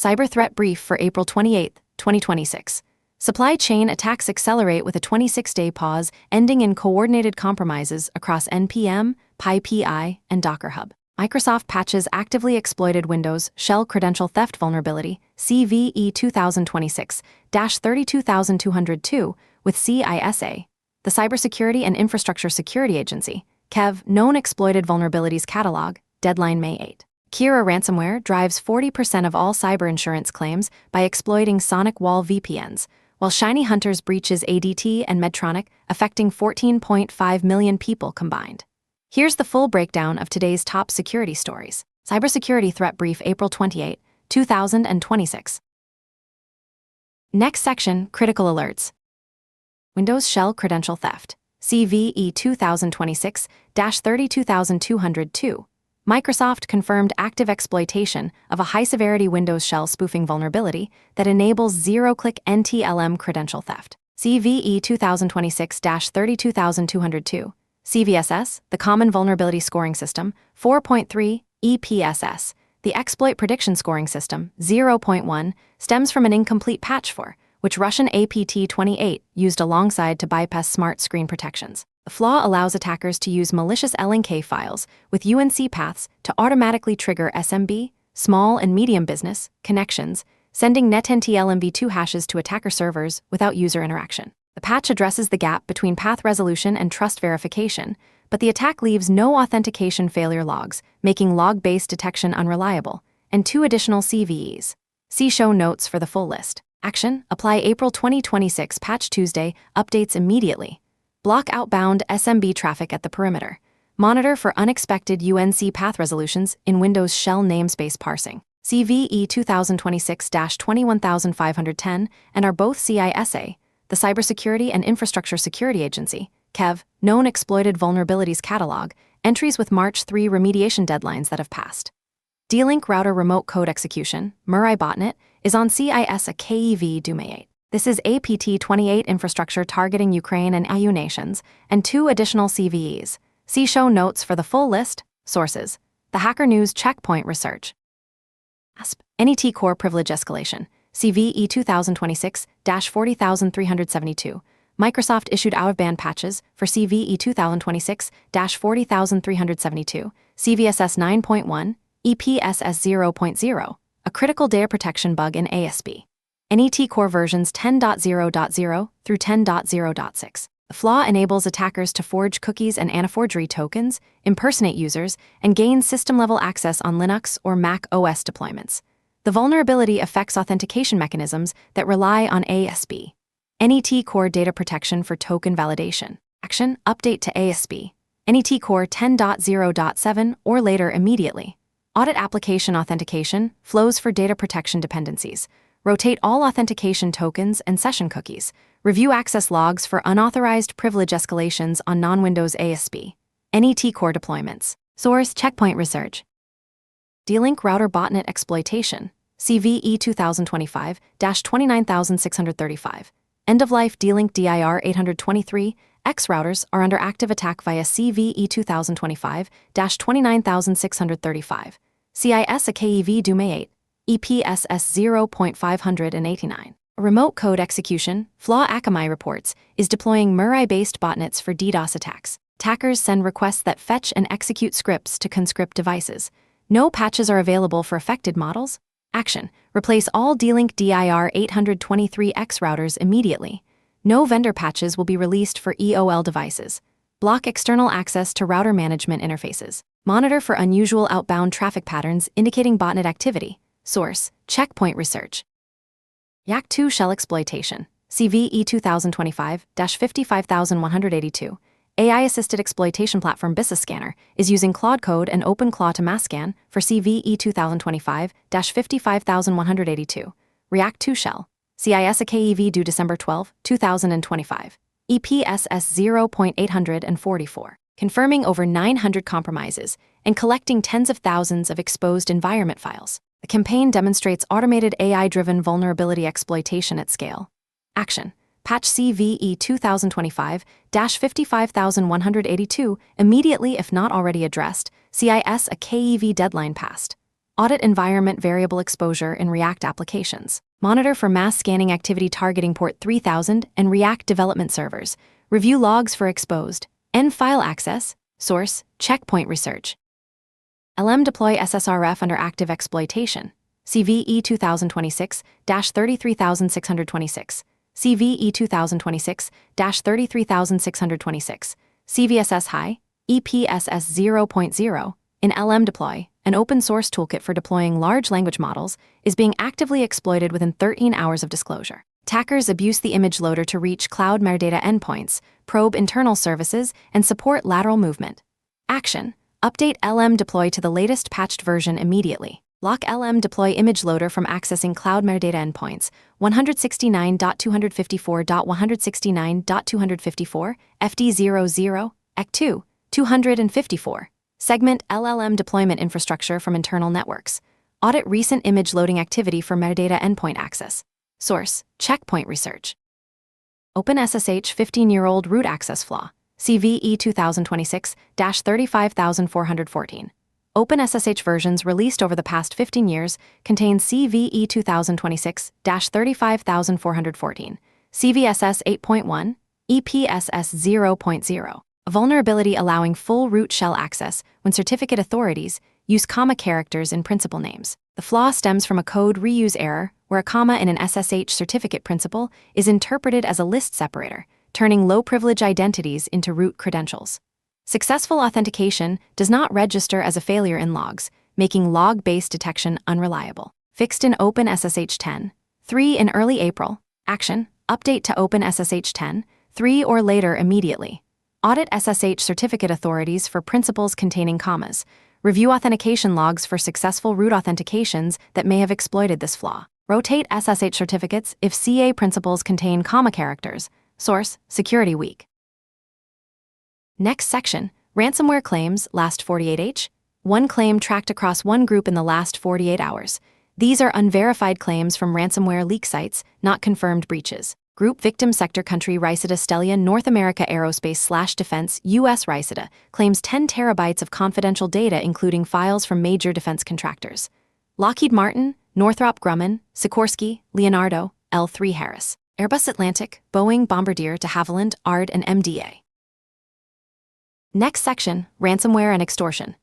Cyber Threat Brief for April 28, 2026. Supply chain attacks accelerate with a 26-day pause, ending in coordinated compromises across NPM, PyPI, and Docker Hub. Microsoft patches actively exploited Windows Shell Credential Theft Vulnerability, CVE 2026-32202, with CISA, the Cybersecurity and Infrastructure Security Agency, KEV, known exploited vulnerabilities catalog, deadline May 8. Kira ransomware drives 40% of all cyber insurance claims by exploiting sonic wall VPNs, while Shiny Hunters breaches ADT and Medtronic, affecting 14.5 million people combined. Here's the full breakdown of today's top security stories. Cybersecurity Threat Brief April 28, 2026. Next section, Critical Alerts. Windows Shell Credential Theft, CVE 2026-32202. Microsoft confirmed active exploitation of a high-severity Windows Shell spoofing vulnerability that enables zero-click NTLM credential theft. CVE 2026-32202. CVSS, the Common Vulnerability Scoring System, 4.3, EPSS, the Exploit Prediction Scoring System, 0.1, stems from an incomplete patch for, which Russian APT-28 used alongside to bypass smart screen protections. The flaw allows attackers to use malicious LNK files with UNC paths to automatically trigger SMB, small and medium business, connections, sending NetNTLMv2 hashes to attacker servers without user interaction. The patch addresses the gap between path resolution and trust verification, but the attack leaves no authentication failure logs, making log-based detection unreliable, and 2 additional CVEs. See show notes for the full list. Action: apply April 2026 Patch Tuesday, updates immediately. Block outbound SMB traffic at the perimeter. Monitor for unexpected UNC path resolutions in Windows Shell namespace parsing. CVE 2026-21510 and are both CISA, the Cybersecurity and Infrastructure Security Agency, KEV, known exploited vulnerabilities catalog, entries with March 3 remediation deadlines that have passed. D-Link router remote code execution, Mirai botnet, is on CISA KEV due May 8. This is APT-28 infrastructure targeting Ukraine and EU nations, and 2 additional CVEs. See show notes for the full list. Sources: The Hacker News Checkpoint Research. ASP, NET Core Privilege Escalation, CVE 2026-40372. Microsoft issued out-of-band patches for CVE 2026-40372, CVSS 9.1, EPSS 0.0, a critical data protection bug in ASP. NET Core versions 10.0.0 through 10.0.6. The flaw enables attackers to forge cookies and anti-forgery tokens, impersonate users, and gain system-level access on Linux or Mac OS deployments. The vulnerability affects authentication mechanisms that rely on ASP. NET Core data protection for token validation. Action: update to ASP. NET Core 10.0.7 or later immediately. Audit application authentication, flows for data protection dependencies. Rotate all authentication tokens and session cookies. Review access logs for unauthorized privilege escalations on non-Windows ASP. NET Core deployments. Source: Checkpoint Research. D-Link router botnet exploitation, CVE 2025-29635. End-of-life D-Link DIR 823 X routers are under active attack via CVE 2025-29635. CISA KEV due May 8. EPSS 0.589. A remote code execution, Flaw Akamai reports, is deploying Mirai-based botnets for DDoS attacks. Attackers send requests that fetch and execute scripts to conscript devices. No patches are available for affected models. Action: replace all D-Link DIR 823X routers immediately. No vendor patches will be released for EOL devices. Block external access to router management interfaces. Monitor for unusual outbound traffic patterns indicating botnet activity. Source: Checkpoint Research. Yak2 Shell Exploitation, CVE 2025-55182. AI-assisted exploitation platform BISA Scanner is using Claude Code and OpenClaw to mass scan for CVE 2025-55182. React2 Shell, CISA KEV due December 12, 2025. EPSS 0.844. Confirming over 900 compromises and collecting tens of thousands of exposed environment files. The campaign demonstrates automated AI-driven vulnerability exploitation at scale. Action: patch CVE 2025-55182 immediately if not already addressed. CISA KEV deadline passed. Audit environment variable exposure in React applications. Monitor for mass scanning activity targeting port 3000 and React development servers. Review logs for exposed. End file access. Source, Checkpoint Research. LM deploy SSRF under active exploitation. CVE 2026-33626. CVE 2026-33626. CVSS High, EPSS 0.0. In LM Deploy, an open-source toolkit for deploying large language models, is being actively exploited within 13 hours of disclosure. Attackers abuse the image loader to reach cloud metadata endpoints, probe internal services, and support lateral movement. Action: update LM Deploy to the latest patched version immediately. Lock LM Deploy image loader from accessing cloud metadata endpoints 169.254.169.254, FD00, EC2, 254. Segment LLM deployment infrastructure from internal networks. Audit recent image loading activity for metadata endpoint access. Source, Checkpoint Research. OpenSSH 15-year-old root access flaw. CVE 2026-35414. OpenSSH versions released over the past 15 years contain CVE 2026-35414, CVSS 8.1, EPSS 0.0. A vulnerability allowing full root shell access when certificate authorities use comma characters in principal names. The flaw stems from a code reuse error where a comma in an SSH certificate principal is interpreted as a list separator, turning low-privilege identities into root credentials. Successful authentication does not register as a failure in logs, making log-based detection unreliable. Fixed in OpenSSH 10.3 in early April. Action: update to OpenSSH 10.3 or later immediately. Audit SSH certificate authorities for principals containing commas. Review authentication logs for successful root authentications that may have exploited this flaw. Rotate SSH certificates if CA principals contain comma characters. Source, Security Week. Next section, ransomware claims last 48h. One claim tracked across one group in the last 48 hours. These are unverified claims from ransomware leak sites, not confirmed breaches. Group victim sector country Rysida Stellia North America Aerospace/Defense US Rysida claims 10 terabytes of confidential data including files from major defense contractors. Lockheed Martin, Northrop Grumman, Sikorsky, Leonardo, L3 Harris. Airbus Atlantic, Boeing Bombardier de Havilland, ARD and MDA. Next section, ransomware and extortion.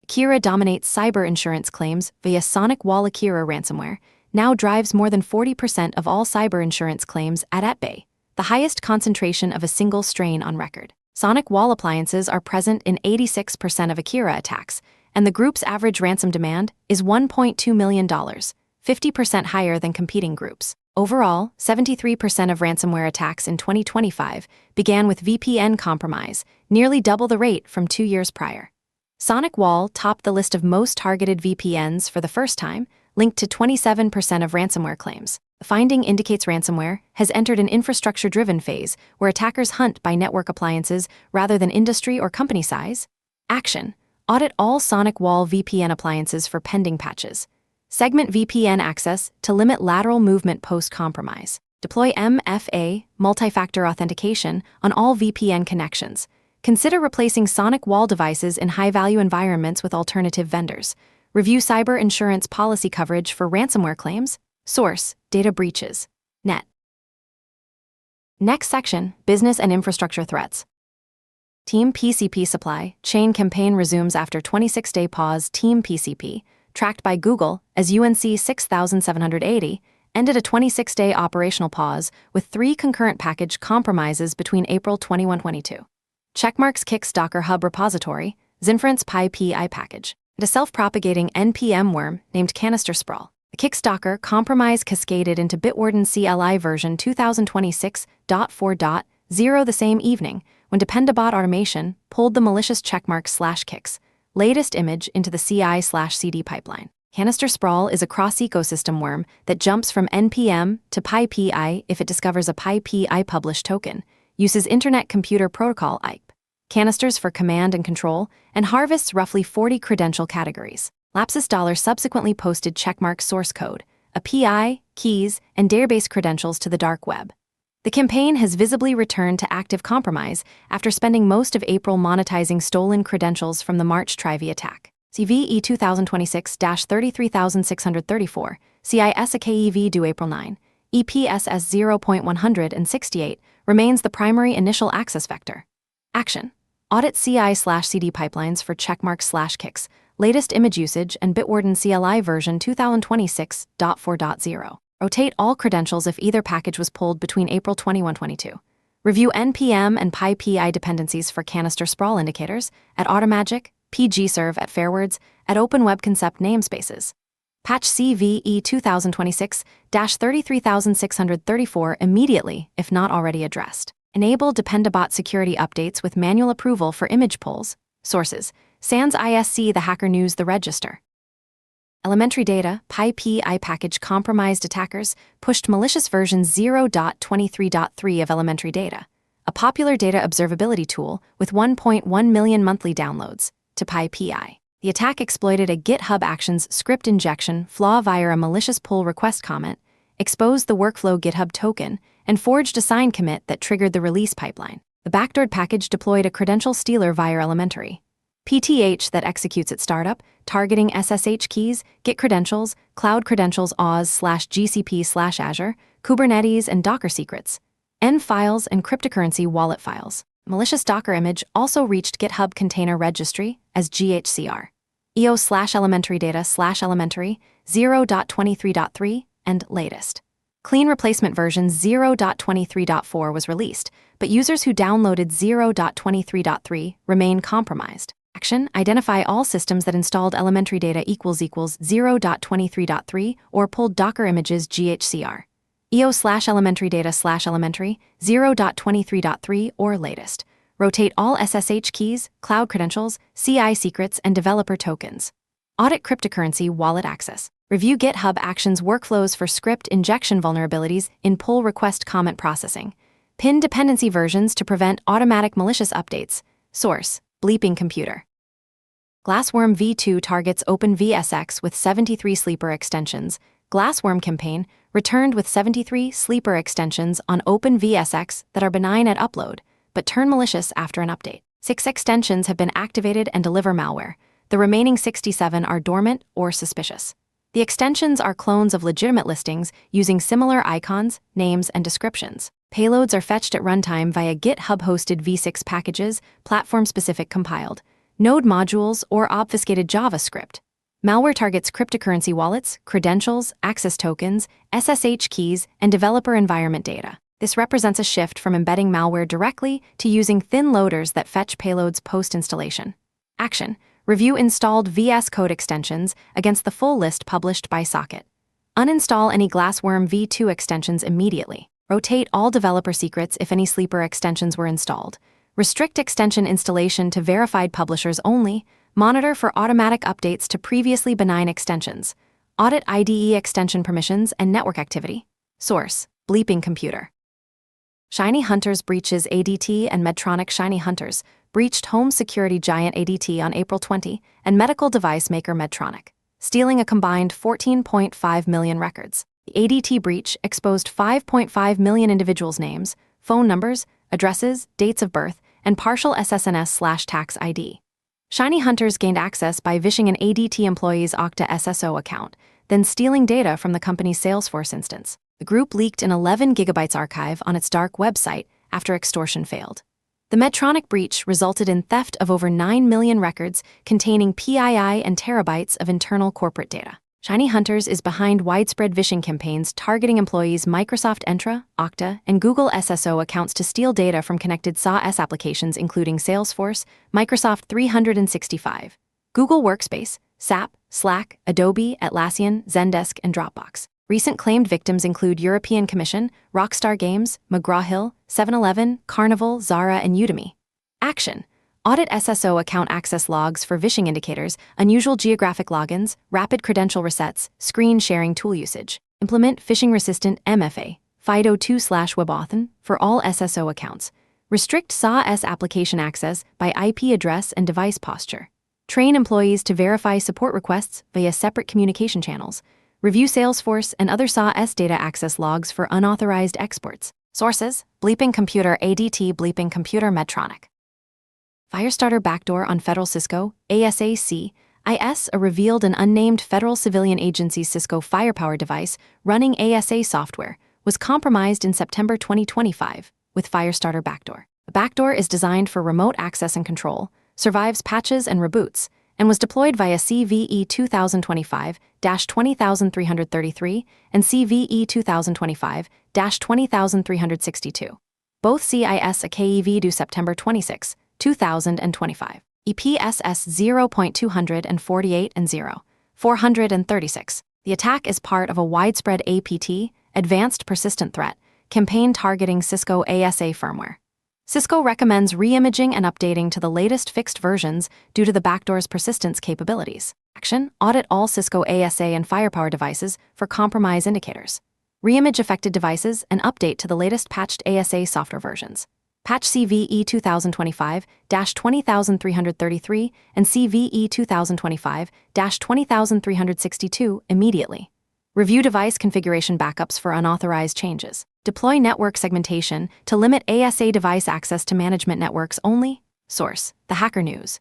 Akira dominates cyber insurance claims via Sonic Wall. Akira ransomware now drives more than 40% of all cyber insurance claims at bay, the highest concentration of a single strain on record. Sonic Wall appliances are present in 86% of Akira attacks, and the group's average ransom demand is $1.2 million, 50% higher than competing groups. Overall, 73% of ransomware attacks in 2025 began with VPN compromise, nearly double the rate from 2 years prior. Sonic Wall topped the list of most targeted VPNs for the first time, linked to 27% of ransomware claims. The finding indicates ransomware has entered an infrastructure-driven phase where attackers hunt by network appliances rather than industry or company size. Action: audit all Sonic Wall VPN appliances for pending patches. Segment VPN access to limit lateral movement post-compromise. Deploy MFA, multi-factor authentication, on all VPN connections. Consider replacing Sonic Wall devices in high-value environments with alternative vendors. Review cyber insurance policy coverage for ransomware claims. Source, data breaches. Net. Next section, business and infrastructure threats. Team PCP supply chain campaign resumes after 26-day pause. Team PCP, tracked by Google as UNC 6780, ended a 26-day operational pause with 3 concurrent package compromises between April 21-22. Checkmark's Kix Docker Hub repository, Zinference PyPI package, and a self-propagating NPM worm named Canister Sprawl. The Kix Docker compromise cascaded into Bitwarden CLI version 2026.4.0 the same evening when Dependabot Automation pulled the malicious Checkmark/Kix latest image into the CI/CD pipeline. Canister Sprawl is a cross-ecosystem worm that jumps from NPM to PyPI if it discovers a PyPI publish token, uses Internet Computer Protocol IP canisters for command and control, and harvests roughly 40 credential categories. Lapsus Dollar subsequently posted Checkmark source code, API, keys, and database credentials to the dark web. The campaign has visibly returned to active compromise after spending most of April monetizing stolen credentials from the March Trivy attack. CVE 2026-33634, CISAKEV due April 9, EPSS 0.168, remains the primary initial access vector. Action. Audit CI/CD pipelines for checkmarks/kicks, latest image usage, and Bitwarden CLI version 2026.4.0. Rotate all credentials if either package was pulled between April 21-22. Review NPM and PyPI dependencies for canister sprawl indicators at Automagic, pgserve at Fairwords, at Open Web Concept namespaces. Patch CVE 2026-33634 immediately, if not already addressed. Enable Dependabot security updates with manual approval for image pulls. Sources: Sans ISC, The Hacker News, The Register. Elementary Data, PyPI package compromised attackers pushed malicious version 0.23.3 of Elementary Data, a popular data observability tool with 1.1 million monthly downloads, to PyPI. The attack exploited a GitHub Actions script injection flaw via a malicious pull request comment, exposed the workflow GitHub token, and forged a sign commit that triggered the release pipeline. The backdoored package deployed a credential stealer via Elementary PTH that executes at startup, targeting SSH keys, Git credentials, cloud credentials Oz/GCP/Azure, Kubernetes, and Docker secrets, N files, and cryptocurrency wallet files. Malicious Docker image also reached GitHub Container Registry as GHCR. EO/Elementary Data/Elementary 0.23.3 and latest. Clean replacement version 0.23.4 was released, but users who downloaded 0.23.3 remain compromised. Action: identify all systems that installed Elementary Data == 0.23.3 or pulled Docker images GHCR. EO/Elementary Data/Elementary 0.23.3 or latest. Rotate all SSH keys, cloud credentials, CI secrets, and developer tokens. Audit cryptocurrency wallet access. Review GitHub Actions workflows for script injection vulnerabilities in pull request comment processing. Pin dependency versions to prevent automatic malicious updates. Source: Bleeping Computer. Glassworm v2 targets OpenVSX with 73 sleeper extensions. Glassworm campaign returned with 73 sleeper extensions on OpenVSX that are benign at upload, but turn malicious after an update. 6 extensions have been activated and deliver malware. The remaining 67 are dormant or suspicious. The extensions are clones of legitimate listings using similar icons, names, and descriptions. Payloads are fetched at runtime via GitHub-hosted v6 packages, platform-specific compiled, node modules, or obfuscated JavaScript. Malware targets cryptocurrency wallets, credentials, access tokens, SSH keys, and developer environment data. This represents a shift from embedding malware directly to using thin loaders that fetch payloads post-installation. Action: review installed VS Code extensions against the full list published by Socket. Uninstall any Glassworm v2 extensions immediately. Rotate all developer secrets if any sleeper extensions were installed. Restrict extension installation to verified publishers only. Monitor for automatic updates to previously benign extensions. Audit IDE extension permissions and network activity. Source: Bleeping Computer. Shiny Hunters breaches ADT and Medtronic. Shiny Hunters breached home security giant ADT on April 20 and medical device maker Medtronic, stealing a combined 14.5 million records. The ADT breach exposed 5.5 million individuals' names, phone numbers, addresses, dates of birth, and partial SSNS/tax ID. Shiny Hunters gained access by vishing an ADT employee's Okta SSO account, then stealing data from the company's Salesforce instance. The group leaked an 11 gigabytes archive on its dark website after extortion failed. The Medtronic breach resulted in theft of over 9 million records containing PII and terabytes of internal corporate data. Shiny Hunters is behind widespread vishing campaigns targeting employees' Microsoft Entra, Okta, and Google SSO accounts to steal data from connected SaaS applications including Salesforce, Microsoft 365, Google Workspace, SAP, Slack, Adobe, Atlassian, Zendesk, and Dropbox. Recent claimed victims include European Commission, Rockstar Games, McGraw-Hill, 7-Eleven, Carnival, Zara, and Udemy. Action: audit SSO account access logs for vishing indicators, unusual geographic logins, rapid credential resets, screen sharing tool usage. Implement phishing-resistant MFA, FIDO2/WebAuthn, for all SSO accounts. Restrict SaaS application access by IP address and device posture. Train employees to verify support requests via separate communication channels. Review Salesforce and other SaaS data access logs for unauthorized exports. Sources: Bleeping Computer ADT, Bleeping Computer Medtronic. Firestarter backdoor on Federal Cisco, ASAC, IS revealed an unnamed federal civilian agency's Cisco Firepower device running ASA software was compromised in September 2025 with Firestarter backdoor. The backdoor is designed for remote access and control, survives patches and reboots, and was deployed via CVE 2025-20333 and CVE 2025-20362. Both CIS a KEV due September 26, 2025. EPSS 0.248 and 0.436. The attack is part of a widespread APT, Advanced Persistent Threat, campaign targeting Cisco ASA firmware. Cisco recommends reimaging and updating to the latest fixed versions due to the backdoor's persistence capabilities. Action: audit all Cisco ASA and Firepower devices for compromise indicators. Reimage affected devices and update to the latest patched ASA software versions. Patch CVE 2025-20333 and CVE 2025-20362 immediately. Review device configuration backups for unauthorized changes. Deploy network segmentation to limit ASA device access to management networks only. Source: The Hacker News.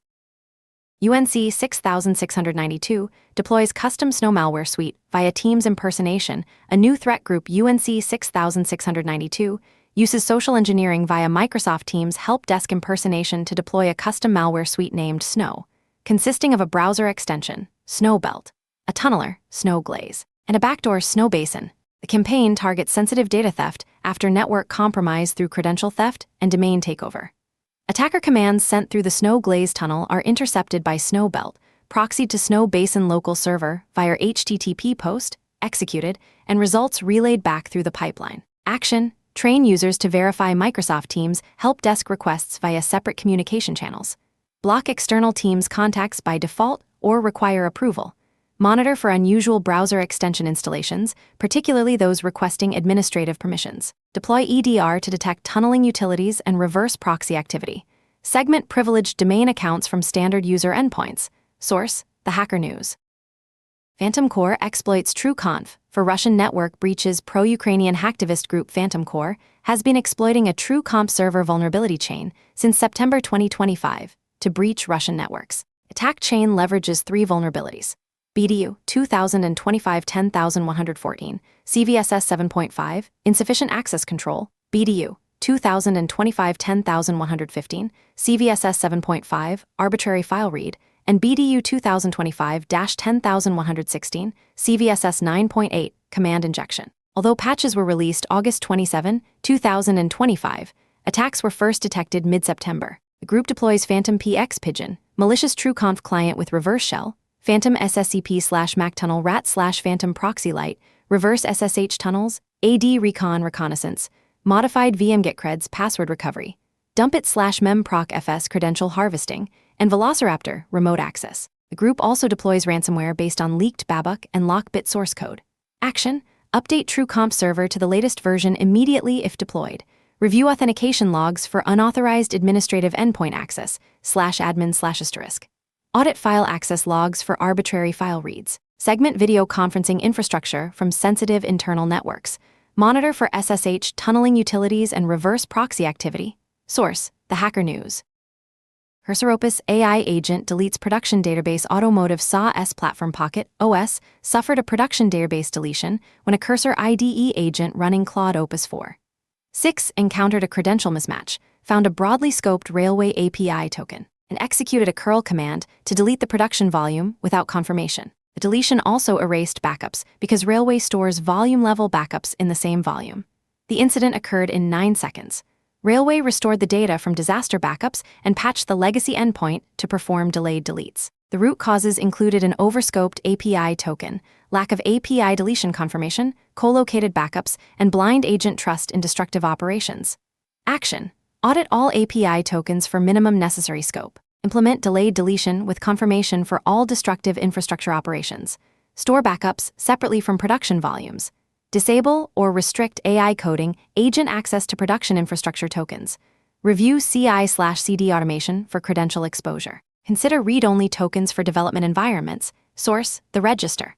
UNC 6692 deploys custom snow malware suite via Teams impersonation. A new threat group, UNC 6692, uses social engineering via Microsoft Teams help desk impersonation to deploy a custom malware suite named Snow, consisting of a browser extension, Snowbelt, a tunneler, Snowglaze, and a backdoor, Snowbasin. The campaign targets sensitive data theft after network compromise through credential theft and domain takeover. Attacker commands sent through the Snowglaze tunnel are intercepted by Snowbelt, proxied to Snowbasin local server via HTTP post, executed, and results relayed back through the pipeline. Action: train users to verify Microsoft Teams help desk requests via separate communication channels. Block external Teams contacts by default or require approval. Monitor for unusual browser extension installations, particularly those requesting administrative permissions. Deploy EDR to detect tunneling utilities and reverse proxy activity. Segment privileged domain accounts from standard user endpoints. Source: The Hacker News. Phantom Core exploits TrueConf for Russian network breaches. Pro-Ukrainian hacktivist group Phantom Core has been exploiting a TrueConf server vulnerability chain since September 2025 to breach Russian networks. Attack chain leverages three vulnerabilities: BDU 2025-10114, CVSS 7.5, insufficient access control, BDU 2025-10115, CVSS 7.5, arbitrary file read, and BDU 2025-10116, CVSS 9.8, command injection. Although patches were released August 27, 2025, attacks were first detected mid-September. The group deploys Phantom PX Pigeon, malicious TrueConf client with reverse shell, Phantom SSCP/Mac tunnel rat/Phantom proxy light, reverse SSH tunnels, AD recon reconnaissance, modified VMGetCreds password recovery, Dumpit/memprocfs credential harvesting, and Velociraptor remote access. The group also deploys ransomware based on leaked Babuk and Lockbit source code. Action: update TrueConf server to the latest version immediately if deployed. Review authentication logs for unauthorized administrative endpoint access /admin/**. Audit file access logs for arbitrary file reads. Segment video conferencing infrastructure from sensitive internal networks. Monitor for SSH tunneling utilities and reverse proxy activity. Source: The Hacker News. Cursoropus AI agent deletes production database. Automotive SAW platform Pocket OS suffered a production database deletion when a Cursor IDE agent running Claude Opus 4.6 encountered a credential mismatch, found a broadly scoped Railway API token, and executed a curl command to delete the production volume without confirmation. The deletion also erased backups because Railway stores volume-level backups in the same volume. The incident occurred in 9 seconds. Railway restored the data from disaster backups and patched the legacy endpoint to perform delayed deletes. The root causes included an overscoped API token, lack of API deletion confirmation, co-located backups, and blind agent trust in destructive operations. Action: audit all API tokens for minimum necessary scope. Implement delayed deletion with confirmation for all destructive infrastructure operations. Store backups separately from production volumes. Disable or restrict AI coding agent access to production infrastructure tokens. Review CI/CD automation for credential exposure. Consider read-only tokens for development environments. Source: The Register.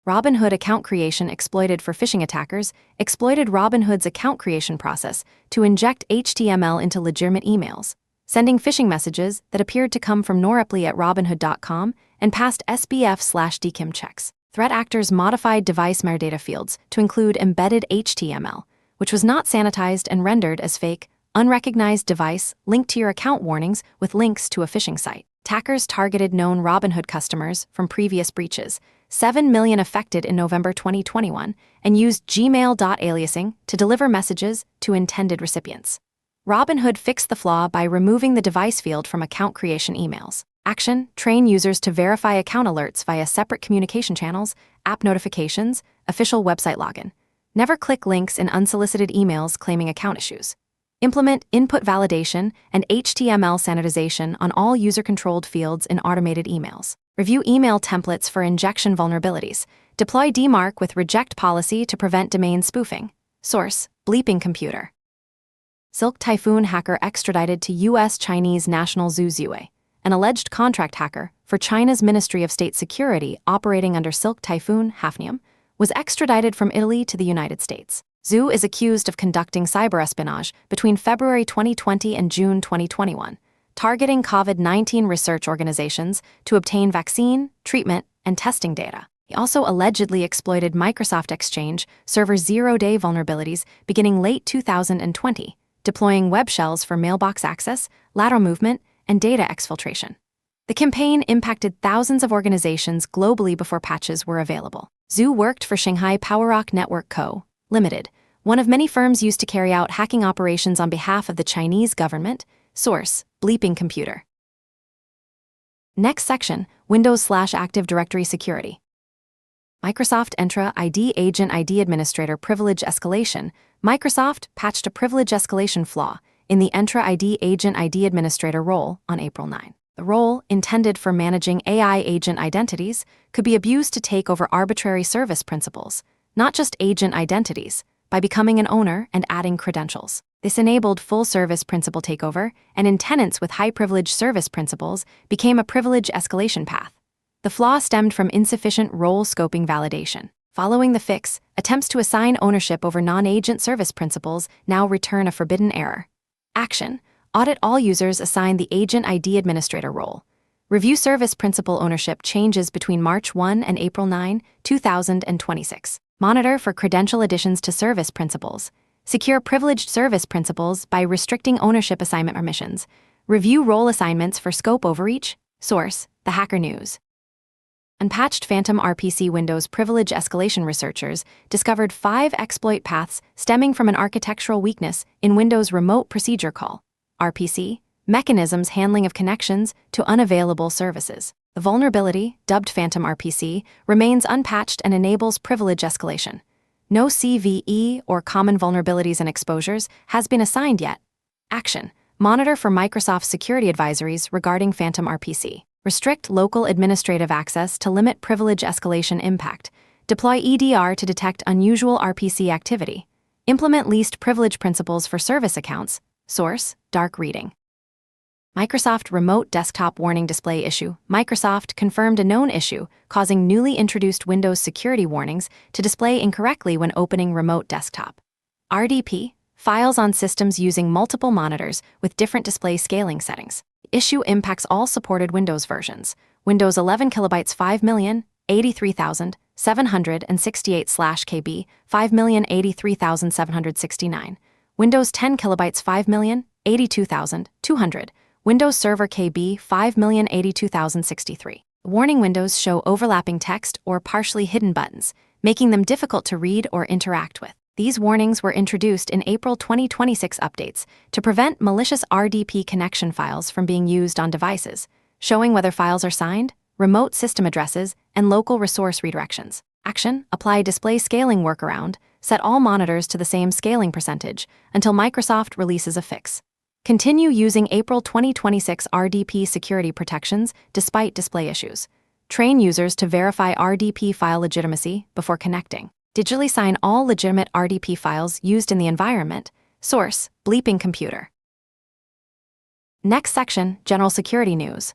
Robinhood account creation exploited for phishing attackers exploited Robinhood's account creation process to inject HTML into legitimate emails, sending phishing messages that appeared to come from Noreply at Robinhood.com and passed SBF/DKIM checks. Threat actors modified device metadata fields to include embedded HTML, which was not sanitized and rendered as fake, unrecognized device linked to your account warnings with links to a phishing site. Attackers targeted known Robinhood customers from previous breaches, 7 million affected in November 2021, and used Gmail.aliasing to deliver messages to intended recipients. Robinhood fixed the flaw by removing the device field from account creation emails. Action: train users to verify account alerts via separate communication channels, app notifications, official website login. Never click links in unsolicited emails claiming account issues. Implement input validation and HTML sanitization on all user-controlled fields in automated emails. Review email templates for injection vulnerabilities. Deploy DMARC with reject policy to prevent domain spoofing. Source: Bleeping Computer. Silk Typhoon hacker extradited to U.S. Chinese national Zhu Ziwei, an alleged contract hacker for China's Ministry of State Security operating under Silk Typhoon Hafnium, was extradited from Italy to the United States. Zhu is accused of conducting cyberespionage between February 2020 and June 2021, targeting COVID-19 research organizations to obtain vaccine, treatment, and testing data. He also allegedly exploited Microsoft Exchange Server zero-day vulnerabilities beginning late 2020, deploying web shells for mailbox access, lateral movement, and data exfiltration. The campaign impacted thousands of organizations globally before patches were available. Zhu worked for Shanghai PowerRock Network Co., Limited, one of many firms used to carry out hacking operations on behalf of the Chinese government. Source: Bleeping Computer. Next section: Windows/Active Directory security. Microsoft Entra ID Agent ID Administrator Privilege Escalation. Microsoft patched a privilege escalation flaw in the Entra ID Agent ID Administrator role on April 9. The role, intended for managing AI agent identities, could be abused to take over arbitrary service principals, not just agent identities, by becoming an owner and adding credentials. This enabled full-service principal takeover, and in tenants with high-privilege service principals became a privilege escalation path. The flaw stemmed from insufficient role scoping validation. Following the fix, attempts to assign ownership over non-agent service principals now return a forbidden error. Action: audit all users assigned the Agent ID Administrator role. Review service principal ownership changes between March 1 and April 9, 2026. Monitor for credential additions to service principals. Secure privileged service principals by restricting ownership assignment permissions. Review role assignments for scope overreach. Source: The Hacker News. Unpatched Phantom RPC Windows privilege escalation researchers discovered 5 exploit paths stemming from an architectural weakness in Windows Remote Procedure Call (RPC) mechanisms handling of connections to unavailable services. The vulnerability, dubbed Phantom RPC, remains unpatched and enables privilege escalation. No CVE or common vulnerabilities and exposures has been assigned yet. Action: monitor for Microsoft security advisories regarding Phantom RPC. Restrict local administrative access to limit privilege escalation impact. Deploy EDR to detect unusual RPC activity. Implement least privilege principles for service accounts. Source: Dark Reading. Microsoft Remote Desktop Warning Display Issue. Microsoft confirmed a known issue causing newly introduced Windows security warnings to display incorrectly when opening Remote Desktop. RDP. Files on systems using multiple monitors with different display scaling settings. The issue impacts all supported Windows versions. Windows 11 kilobytes 5,083,768/KB, 5,083,769. Windows 10 kilobytes 5,082,200. Windows Server KB 5,082,063. Warning windows show overlapping text or partially hidden buttons, making them difficult to read or interact with. These warnings were introduced in April 2026 updates to prevent malicious RDP connection files from being used on devices, showing whether files are signed, remote system addresses, and local resource redirections. Action: apply display scaling workaround, set all monitors to the same scaling percentage until Microsoft releases a fix. Continue using April 2026 RDP security protections despite display issues. Train users to verify RDP file legitimacy before connecting. Digitally sign all legitimate RDP files used in the environment. Source: Bleeping Computer. Next section: General Security News.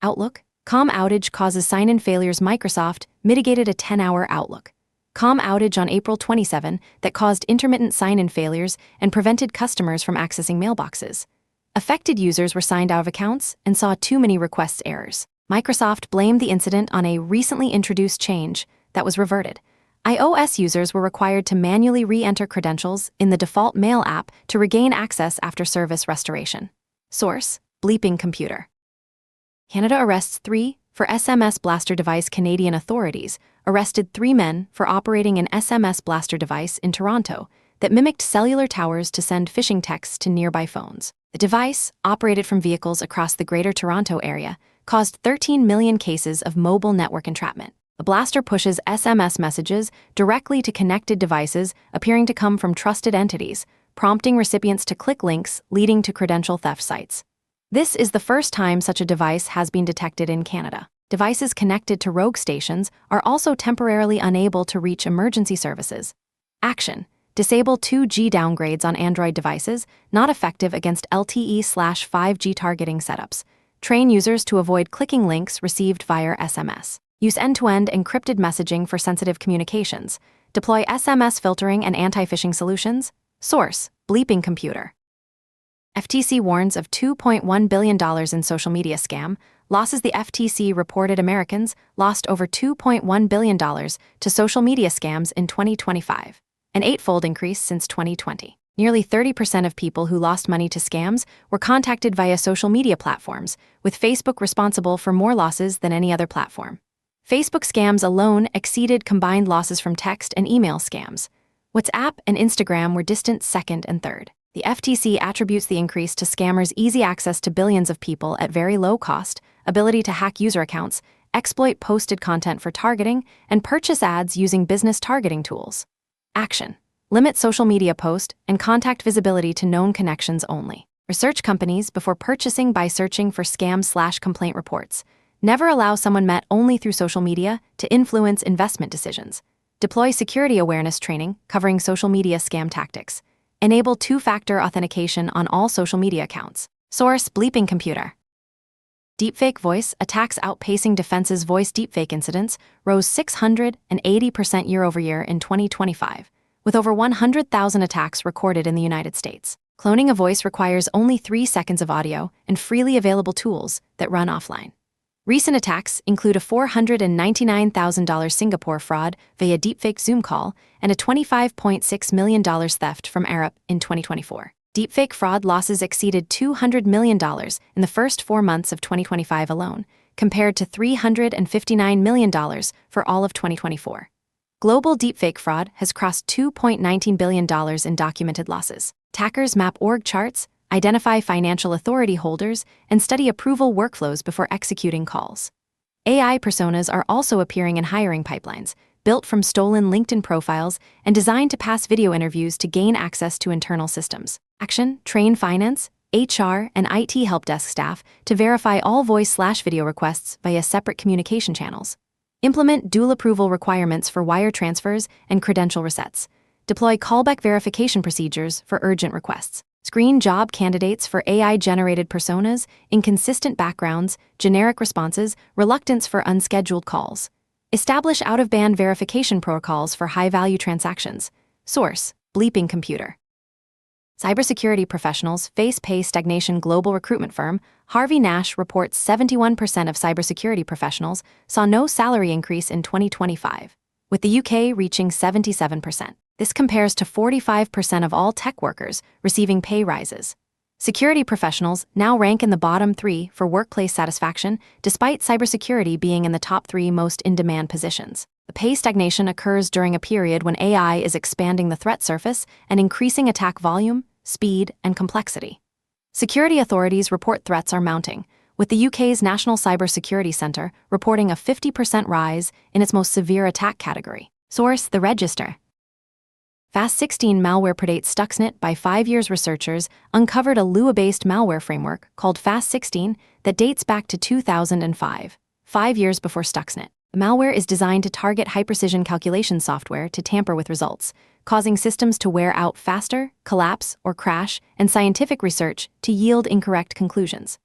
Outlook. COM outage causes sign-in failures. Microsoft mitigated a 10-hour Outlook COM outage on April 27 that caused intermittent sign-in failures and prevented customers from accessing mailboxes. Affected users were signed out of accounts and saw too many requests errors. Microsoft blamed the incident on a recently introduced change that was reverted. iOS users were required to manually re-enter credentials in the default Mail app to regain access after service restoration. Source: Bleeping Computer. Canada arrests 3 for SMS blaster device. Canadian authorities arrested 3 men for operating an SMS blaster device in Toronto that mimicked cellular towers to send phishing texts to nearby phones. The device, operated from vehicles across the Greater Toronto Area, caused 13 million cases of mobile network entrapment. The blaster pushes SMS messages directly to connected devices appearing to come from trusted entities, prompting recipients to click links leading to credential theft sites. This is the first time such a device has been detected in Canada. Devices connected to rogue stations are also temporarily unable to reach emergency services. Action: disable 2G downgrades on Android devices, not effective against LTE/5G targeting setups. Train users to avoid clicking links received via SMS. Use end-to-end encrypted messaging for sensitive communications. Deploy SMS filtering and anti-phishing solutions. Source: Bleeping Computer. FTC warns of $2.1 billion in social media scam losses. The FTC reported Americans lost over $2.1 billion to social media scams in 2025, an 8-fold increase since 2020. Nearly 30% of people who lost money to scams were contacted via social media platforms, with Facebook responsible for more losses than any other platform. Facebook scams alone exceeded combined losses from text and email scams. WhatsApp and Instagram were distant second and third. The FTC attributes the increase to scammers' easy access to billions of people at very low cost, ability to hack user accounts, exploit posted content for targeting, and purchase ads using business targeting tools. Action: limit social media post and contact visibility to known connections only. Research companies before purchasing by searching for scam/complaint reports. Never allow someone met only through social media to influence investment decisions. Deploy security awareness training covering social media scam tactics. Enable 2-factor authentication on all social media accounts. Source: Bleeping Computer. Deepfake voice attacks outpacing defenses. Voice deepfake incidents rose 680% year-over-year in 2025, with over 100,000 attacks recorded in the United States. Cloning a voice requires only 3 seconds of audio and freely available tools that run offline. Recent attacks include a $499,000 Singapore fraud via deepfake Zoom call and a $25.6 million theft from Arab in 2024. Deepfake fraud losses exceeded $200 million in the first 4 months of 2025 alone, compared to $359 million for all of 2024. Global deepfake fraud has crossed $2.19 billion in documented losses. Attackers map org charts, identify financial authority holders, and study approval workflows before executing calls. AI personas are also appearing in hiring pipelines, built from stolen LinkedIn profiles and designed to pass video interviews to gain access to internal systems. Action: train finance, HR, and IT help desk staff to verify all voice/video requests via separate communication channels. Implement dual approval requirements for wire transfers and credential resets. Deploy callback verification procedures for urgent requests. Screen job candidates for AI-generated personas, inconsistent backgrounds, generic responses, reluctance for unscheduled calls. Establish out-of-band verification protocols for high-value transactions. Source: Bleeping Computer. Cybersecurity professionals face pay stagnation. Global recruitment firm Harvey Nash reports 71% of cybersecurity professionals saw no salary increase in 2025, with the UK reaching 77%. This compares to 45% of all tech workers receiving pay rises. Security professionals now rank in the bottom 3 for workplace satisfaction, despite cybersecurity being in the top 3 most in-demand positions. The pay stagnation occurs during a period when AI is expanding the threat surface and increasing attack volume, speed, and complexity. Security authorities report threats are mounting, with the UK's National Cybersecurity Centre reporting a 50% rise in its most severe attack category. Source: The Register. Fast16 malware predates Stuxnet. By 5 years, researchers uncovered a Lua-based malware framework called Fast16 that dates back to 2005, 5 years before Stuxnet. The malware is designed to target high-precision calculation software to tamper with results, causing systems to wear out faster, collapse, or crash, and scientific research to yield incorrect conclusions.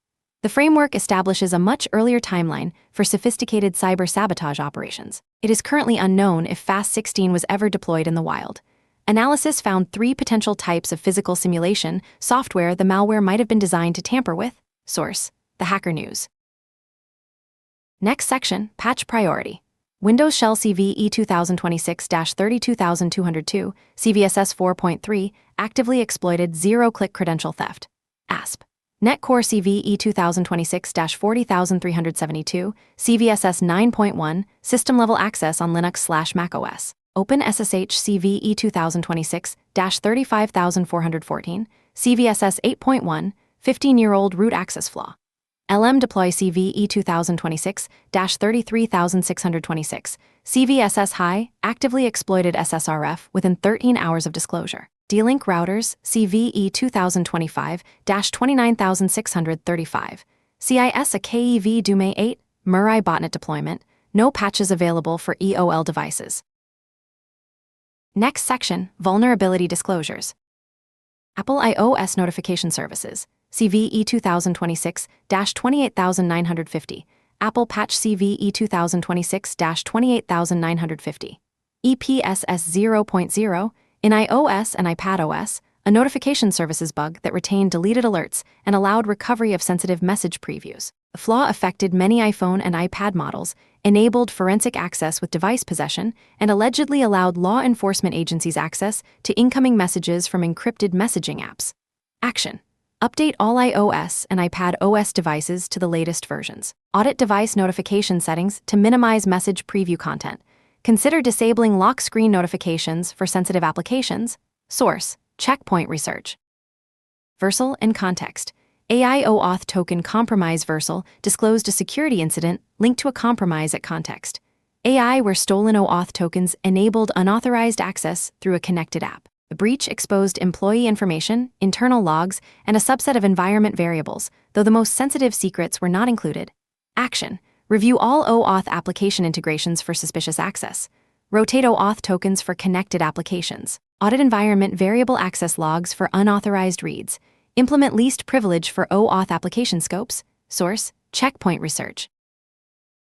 The framework establishes a much earlier timeline for sophisticated cyber sabotage operations. It is currently unknown if Fast16 was ever deployed in the wild. Analysis found 3 potential types of physical simulation software the malware might have been designed to tamper with. Source: The Hacker News. Next section, Patch Priority. Windows Shell CVE 2026-32202, CVSS 4.3, actively exploited zero-click credential theft. ASP. Netcore CVE 2026-40372, CVSS 9.1, system-level access on Linux/macOS. OpenSSH CVE 2026-35414, CVSS 8.1, 15-year-old root access flaw. LM Deploy CVE 2026-33626, CVSS High, actively exploited SSRF within 13 hours of disclosure. D-Link Routers CVE 2025-29635, CIS a KEV Dume 8, Mirai botnet deployment, no patches available for EOL devices. Next section, Vulnerability Disclosures. Apple iOS Notification Services, CVE 2026-28950, Apple Patch CVE 2026-28950. EPSS 0.0, in iOS and iPadOS, a notification services bug that retained deleted alerts and allowed recovery of sensitive message previews. The flaw affected many iPhone and iPad models, enabled forensic access with device possession, and allegedly allowed law enforcement agencies access to incoming messages from encrypted messaging apps. Action. Update all iOS and iPadOS devices to the latest versions. Audit device notification settings to minimize message preview content. Consider disabling lock screen notifications for sensitive applications. Source: Checkpoint Research. Versal and context. AI OAuth token compromise. Versal disclosed a security incident linked to a compromise at context. AI where stolen OAuth tokens enabled unauthorized access through a connected app. The breach exposed employee information, internal logs, and a subset of environment variables, though the most sensitive secrets were not included. Action. Review all OAuth application integrations for suspicious access. Rotate OAuth tokens for connected applications. Audit environment variable access logs for unauthorized reads. Implement least privilege for OAuth application scopes. Source: Checkpoint Research.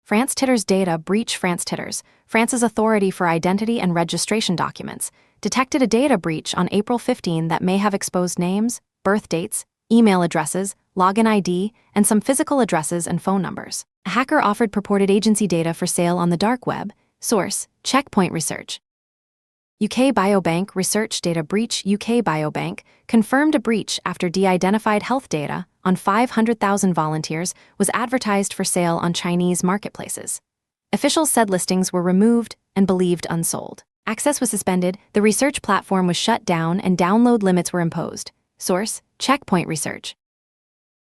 France Titters data breach. France Titters, France's authority for identity and registration documents, detected a data breach on April 15 that may have exposed names, birth dates, email addresses, login ID, and some physical addresses and phone numbers. A hacker offered purported agency data for sale on the dark web. Source: Checkpoint Research. UK Biobank research data breach. UK Biobank confirmed a breach after de-identified health data on 500,000 volunteers was advertised for sale on Chinese marketplaces. Officials said listings were removed and believed unsold. Access was suspended, the research platform was shut down, and download limits were imposed. Source: Checkpoint Research.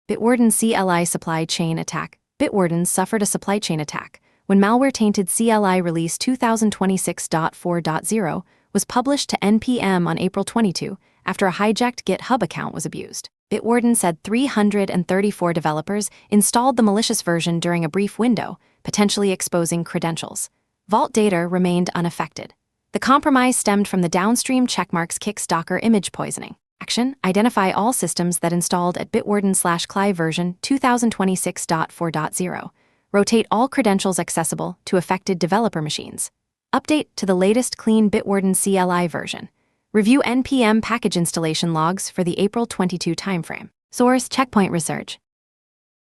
Bitwarden CLI supply chain attack. Bitwarden suffered a supply chain attack when malware-tainted CLI release 2026.4.0 was published to NPM on April 22 after a hijacked GitHub account was abused. Bitwarden said 334 developers installed the malicious version during a brief window, potentially exposing credentials. Vault data remained unaffected. The compromise stemmed from the downstream checkmarks Kix Docker image poisoning. Action: identify all systems that installed at Bitwarden/CLI version 2026.4.0. Rotate all credentials accessible to affected developer machines. Update to the latest clean Bitwarden CLI version. Review NPM package installation logs for the April 22 timeframe. Source: Checkpoint Research.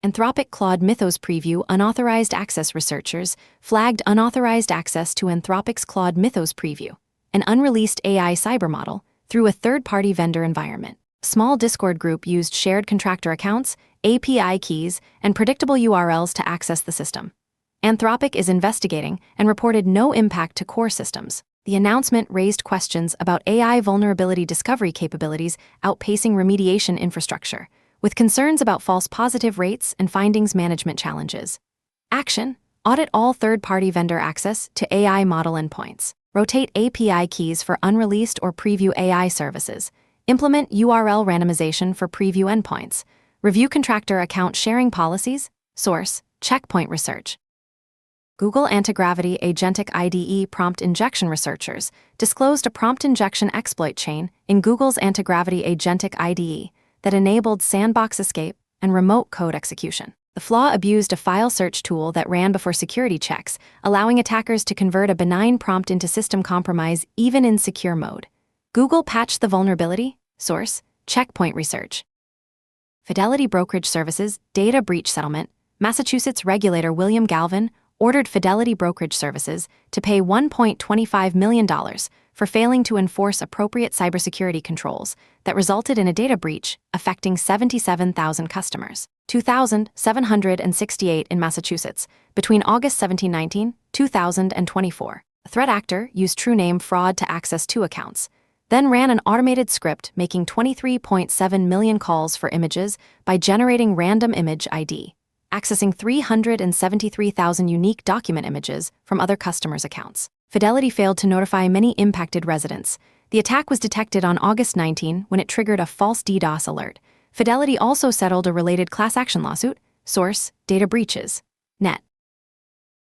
Anthropic Claude Mythos preview. Unauthorized access. Researchers flagged unauthorized access to Anthropic's Claude Mythos preview, an unreleased AI cyber model, through a third-party vendor environment. A small Discord group used shared contractor accounts, API keys, and predictable URLs to access the system. Anthropic is investigating and reported no impact to core systems. The announcement raised questions about AI vulnerability discovery capabilities outpacing remediation infrastructure, with concerns about false positive rates and findings management challenges. Action: audit all third-party vendor access to AI model endpoints. Rotate API keys for unreleased or preview AI services. Implement URL randomization for preview endpoints. Review contractor account sharing policies. Source: Checkpoint Research. Google Antigravity Agentic IDE prompt injection. Researchers disclosed a prompt injection exploit chain in Google's Antigravity Agentic IDE that enabled sandbox escape and remote code execution. The flaw abused a file search tool that ran before security checks, allowing attackers to convert a benign prompt into system compromise even in secure mode. Google patched the vulnerability. Source: Checkpoint Research. Fidelity Brokerage Services data breach settlement. Massachusetts regulator William Galvin ordered Fidelity Brokerage Services to pay $1.25 million for failing to enforce appropriate cybersecurity controls that resulted in a data breach affecting 77,000 customers, 2,768 in Massachusetts, between August 1719, 2024. A threat actor used true name fraud to access 2 accounts, then ran an automated script making 23.7 million calls for images by generating random image ID, accessing 373,000 unique document images from other customers' accounts. Fidelity failed to notify many impacted residents. The attack was detected on August 19 when it triggered a false DDoS alert. Fidelity also settled a related class action lawsuit. Source: data breaches. Net.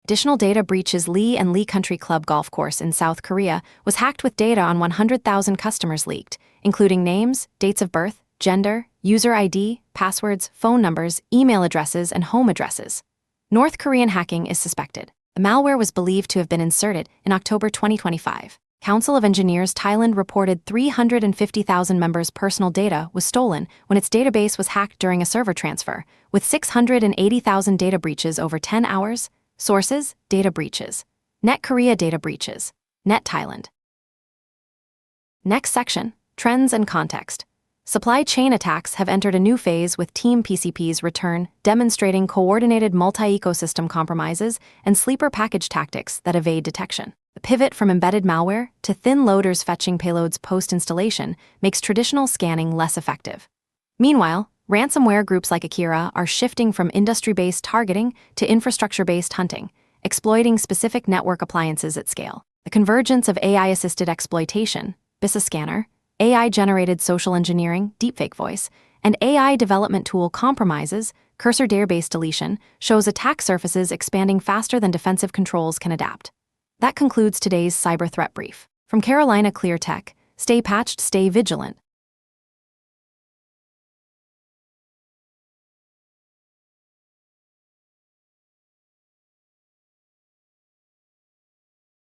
Additional data breaches. Lee and Lee Country Club Golf Course in South Korea was hacked with data on 100,000 customers leaked, including names, dates of birth, gender, user ID, passwords, phone numbers, email addresses, and home addresses. North Korean hacking is suspected. The malware was believed to have been inserted in October 2025. Council of Engineers Thailand reported 350,000 members' personal data was stolen when its database was hacked during a server transfer, with 680,000 data breaches over 10 hours. Sources: data breaches. Net Korea data breaches. Net Thailand. Next section: trends and context. Supply chain attacks have entered a new phase with Team PCP's return, demonstrating coordinated multi-ecosystem compromises and sleeper package tactics that evade detection. The pivot from embedded malware to thin loaders fetching payloads post-installation makes traditional scanning less effective. Meanwhile, ransomware groups like Akira are shifting from industry-based targeting to infrastructure-based hunting, exploiting specific network appliances at scale. The convergence of AI-assisted exploitation, BISA scanner, AI-generated social engineering, deepfake voice, and AI development tool compromises, cursor database deletion, shows attack surfaces expanding faster than defensive controls can adapt. That concludes today's cyber threat brief. From Carolina Clear Tech, stay patched, stay vigilant.